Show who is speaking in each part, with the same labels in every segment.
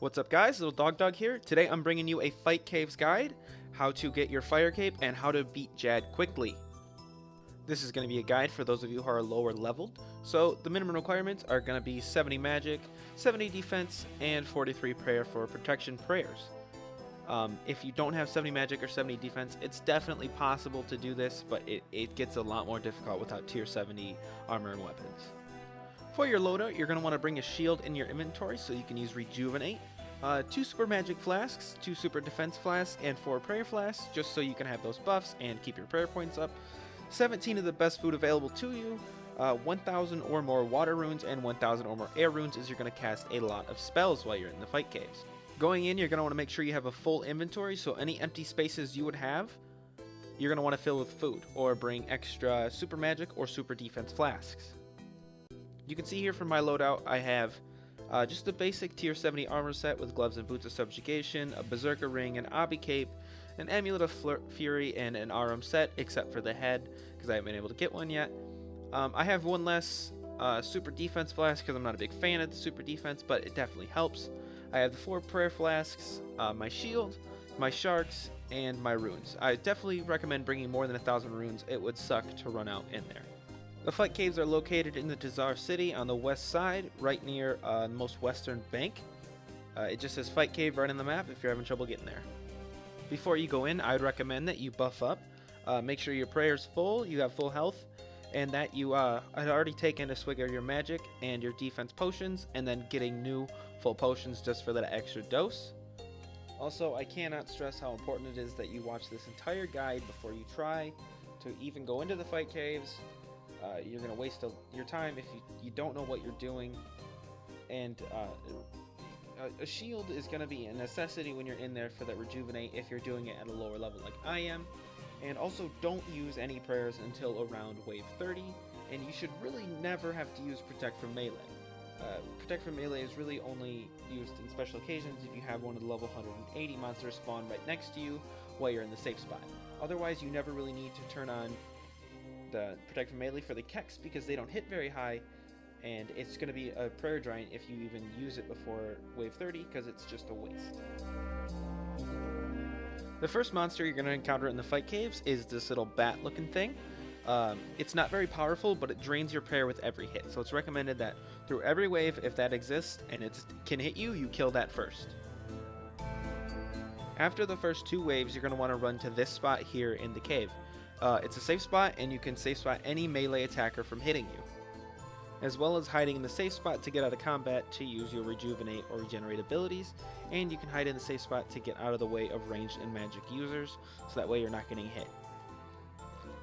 Speaker 1: What's up guys, Little Dog here. Today I'm bringing you a Fight Caves guide, how to get your Firecape and how to beat Jad quickly. This is going to be a guide for those of you who are lower leveled, so the minimum requirements are going to be 70 magic, 70 defense, and 43 prayer for protection prayers. If you don't have 70 magic or 70 defense, it's definitely possible to do this, but it gets a lot more difficult without tier 70 armor and weapons. For your loadout, you're going to want to bring a shield in your inventory so you can use Rejuvenate, 2 super magic flasks, 2 super defense flasks, and 4 prayer flasks, just so you can have those buffs and keep your prayer points up. 17 of the best food available to you, 1,000 or more water runes, and 1,000 or more air runes, as you're going to cast a lot of spells while you're in the Fight Caves. Going in, you're going to want to make sure you have a full inventory, so any empty spaces you would have, you're going to want to fill with food, or bring extra super magic or super defense flasks. You can see here from my loadout, I have just a basic tier 70 armor set with gloves and boots of subjugation, a berserker ring, an obby cape, an amulet of fury, and an RM set, except for the head, because I haven't been able to get one yet. I have one less super defense flask, because I'm not a big fan of the super defense, but it definitely helps. I have the 4 prayer flasks, my shield, my sharks, and my runes. I definitely recommend bringing more than 1,000 runes. It would suck to run out in there. The Fight Caves are located in the Desire City on the west side, right near the most western bank. It just says Fight Cave right on the map if you're having trouble getting there. Before you go in, I would recommend that you buff up. Make sure your prayer's full, you have full health, and that you had already taken a swig of your magic and your defense potions, and then getting new full potions just for that extra dose. Also, I cannot stress how important it is that you watch this entire guide before you try to even go into the Fight Caves. You're going to waste your time if you don't know what you're doing, and a shield is going to be a necessity when you're in there for that Rejuvenate if you're doing it at a lower level like I am. And also, don't use any prayers until around wave 30, and you should really never have to use Protect from Melee. Protect from Melee is really only used in special occasions if you have one of the level 180 monsters spawn right next to you while you're in the safe spot. Otherwise, you never really need to turn on the Protect from Melee for the Keks because they don't hit very high, and it's going to be a prayer giant if you even use it before wave 30 because it's just a waste. The first monster you're going to encounter in the Fight Caves is this little bat looking thing. It's not very powerful, but it drains your prayer with every hit, so it's recommended that through every wave, if that exists and it can hit you, you kill that first. After the first 2 waves, you're going to want to run to this spot here in the cave. It's a safe spot, and you can safe spot any melee attacker from hitting you, as well as hiding in the safe spot to get out of combat to use your Rejuvenate or Regenerate abilities, and you can hide in the safe spot to get out of the way of ranged and magic users, so that way you're not getting hit.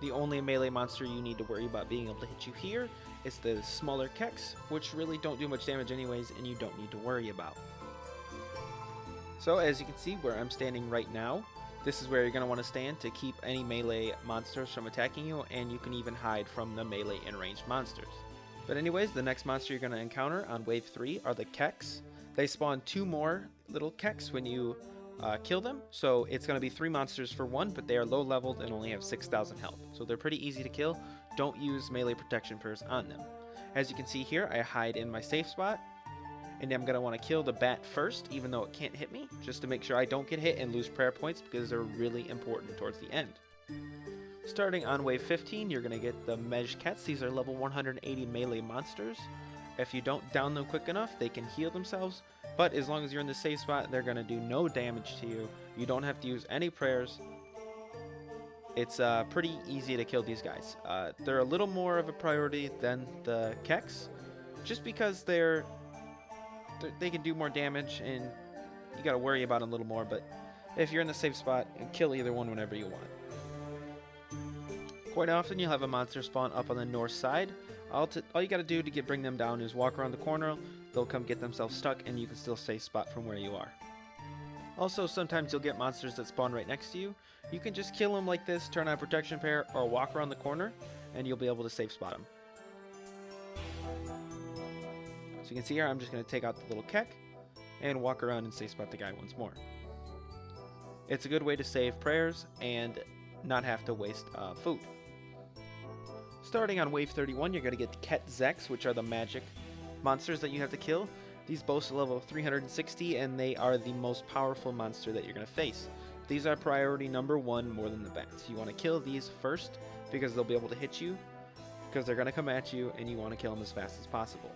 Speaker 1: The only melee monster you need to worry about being able to hit you here is the smaller Keks, which really don't do much damage anyways, and you don't need to worry about. So as you can see where I'm standing right now, this is where you're going to want to stand to keep any melee monsters from attacking you, and you can even hide from the melee and ranged monsters. But anyways, the next monster you're going to encounter on wave 3 are the Keks. They spawn 2 more little Keks when you kill them, so it's going to be 3 monsters for 1, but they are low leveled and only have 6,000 health, so they're pretty easy to kill. Don't use melee protection prayers on them. As you can see here, I hide in my safe spot, and I'm going to want to kill the bat first, even though it can't hit me, just to make sure I don't get hit and lose prayer points, because they're really important towards the end. Starting on wave 15, you're going to get the Mejkets. These are level 180 melee monsters. If you don't down them quick enough, they can heal themselves, but as long as you're in the safe spot, they're going to do no damage to you. You don't have to use any prayers. It's pretty easy to kill these guys. They're a little more of a priority than the Keks, just because they can do more damage, and you got to worry about them a little more, but if you're in the safe spot, you can kill either one whenever you want. Quite often you'll have a monster spawn up on the north side. All you got to do to bring them down is walk around the corner, they'll come get themselves stuck, and you can still safe spot from where you are. Also, sometimes you'll get monsters that spawn right next to you. You can just kill them like this, turn on protection prayer, or walk around the corner, and you'll be able to safe spot them. So you can see here, I'm just going to take out the little Kek and walk around and safe spot the guy once more. It's a good way to save prayers and not have to waste food. Starting on wave 31, you're going to get Ket Zeks, which are the magic monsters that you have to kill. These boast a level of 360, and they are the most powerful monster that you're going to face. These are priority number 1 more than the bats. You want to kill these first because they'll be able to hit you, because they're going to come at you, and you want to kill them as fast as possible.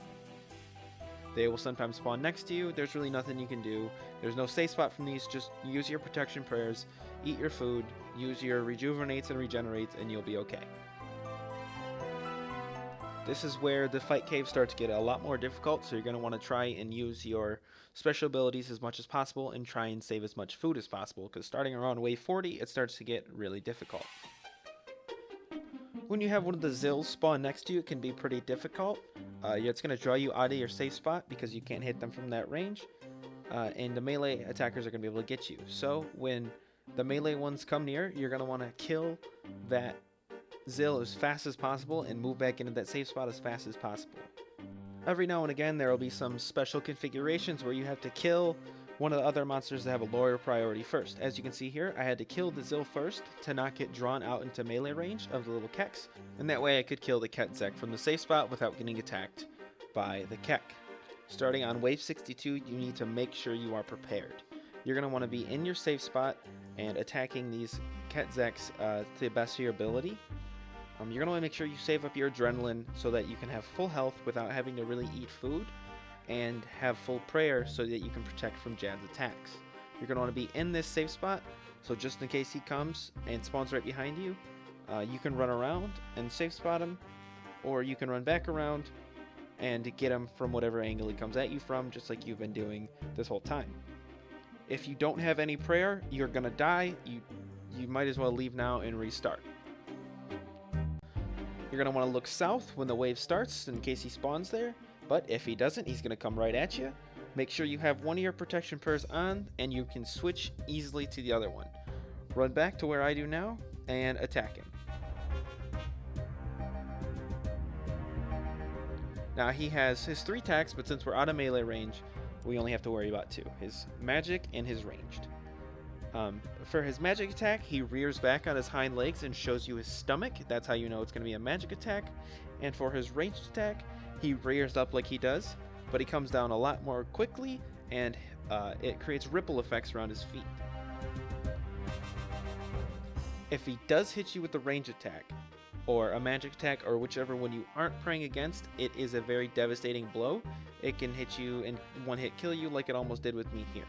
Speaker 1: They will sometimes spawn next to you. There's really nothing you can do. There's no safe spot from these. Just use your protection prayers, eat your food, use your rejuvenates and regenerates, and you'll be okay. This is where the fight caves start to get a lot more difficult, so you're going to want to try and use your special abilities as much as possible and try and save as much food as possible, because starting around wave 40, it starts to get really difficult. When you have one of the zills spawn next to you, it can be pretty difficult. It's going to draw you out of your safe spot because you can't hit them from that range, and the melee attackers are going to be able to get you. So when the melee ones come near, you're going to want to kill that zill as fast as possible and move back into that safe spot as fast as possible. Every now and again there will be some special configurations where you have to kill one of the other monsters that have a lower priority first. As you can see here, I had to kill the zill first to not get drawn out into melee range of the little keks, and that way I could kill the Ketzek from the safe spot without getting attacked by the kek. Starting on wave 62, you need to make sure you are prepared. You're going to want to be in your safe spot and attacking these Ketzeks to the best of your ability. You're going to want to make sure you save up your adrenaline so that you can have full health without having to really eat food, and have full prayer so that you can protect from Jad's attacks. You're going to want to be in this safe spot, so just in case he comes and spawns right behind you, you can run around and safe spot him, or you can run back around and get him from whatever angle he comes at you from, just like you've been doing this whole time. If you don't have any prayer, you're going to die. You might as well leave now and restart. You're going to want to look south when the wave starts in case he spawns there, but if he doesn't, he's going to come right at you. Make sure you have one of your protection prayers on, and you can switch easily to the other one. Run back to where I do now, and attack him. Now he has his 3 attacks, but since we're out of melee range, we only have to worry about 2. His magic and his ranged. For his magic attack, he rears back on his hind legs and shows you his stomach. That's how you know it's going to be a magic attack. And for his ranged attack, he rears up like he does, but he comes down a lot more quickly, and it creates ripple effects around his feet. If he does hit you with the range attack, or a magic attack, or whichever one you aren't praying against, it is a very devastating blow. It can hit you and one hit kill you like it almost did with me here.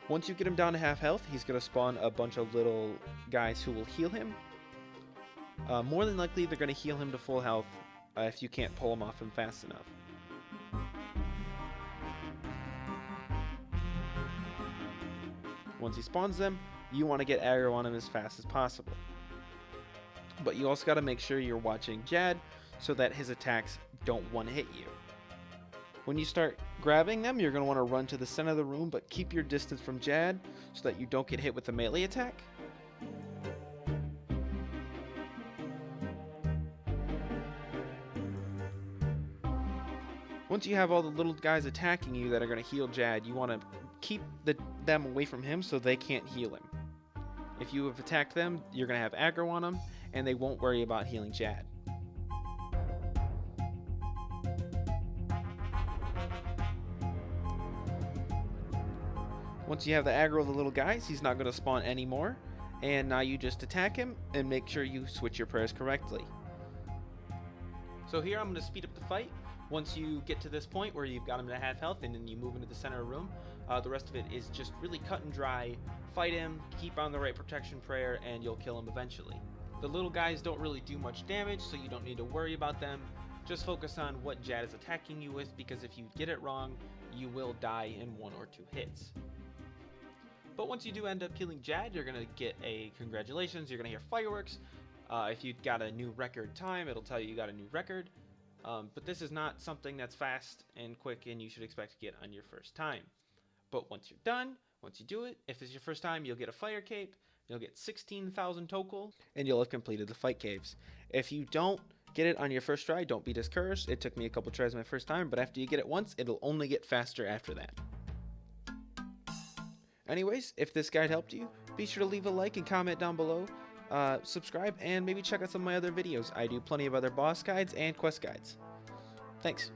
Speaker 1: Once you get him down to half health, he's going to spawn a bunch of little guys who will heal him. More than likely, they're going to heal him to full health if you can't pull him off him fast enough. Once he spawns them, you want to get aggro on him as fast as possible. But you also got to make sure you're watching Jad so that his attacks don't one-hit you. When you start grabbing them, you're going to want to run to the center of the room, but keep your distance from Jad so that you don't get hit with a melee attack. Once you have all the little guys attacking you that are going to heal Jad, you want to keep them away from him so they can't heal him. If you have attacked them, you're going to have aggro on them, and they won't worry about healing Jad. Once you have the aggro of the little guys, he's not going to spawn anymore, and now you just attack him and make sure you switch your prayers correctly. So here I'm going to speed up the fight. Once you get to this point where you've got him to half health and then you move into the center of the room, the rest of it is just really cut and dry. Fight him, keep on the right protection prayer, and you'll kill him eventually. The little guys don't really do much damage, so you don't need to worry about them. Just focus on what Jad is attacking you with, because if you get it wrong, you will die in 1 or 2 hits. But once you do end up killing Jad, you're going to get a congratulations, you're going to hear fireworks. If you got a new record time, it'll tell you got a new record. But this is not something that's fast and quick and you should expect to get on your first time. But once you're done, once you do it, if it's your first time, you'll get a Firecape, you'll get 16,000 Tokul, and you'll have completed the Fight Caves. If you don't get it on your first try, don't be discouraged. It took me a couple tries my first time, but after you get it once, it'll only get faster after that. Anyways, if this guide helped you, be sure to leave a like and comment down below. Subscribe, and maybe check out some of my other videos. I do plenty of other boss guides and quest guides. Thanks.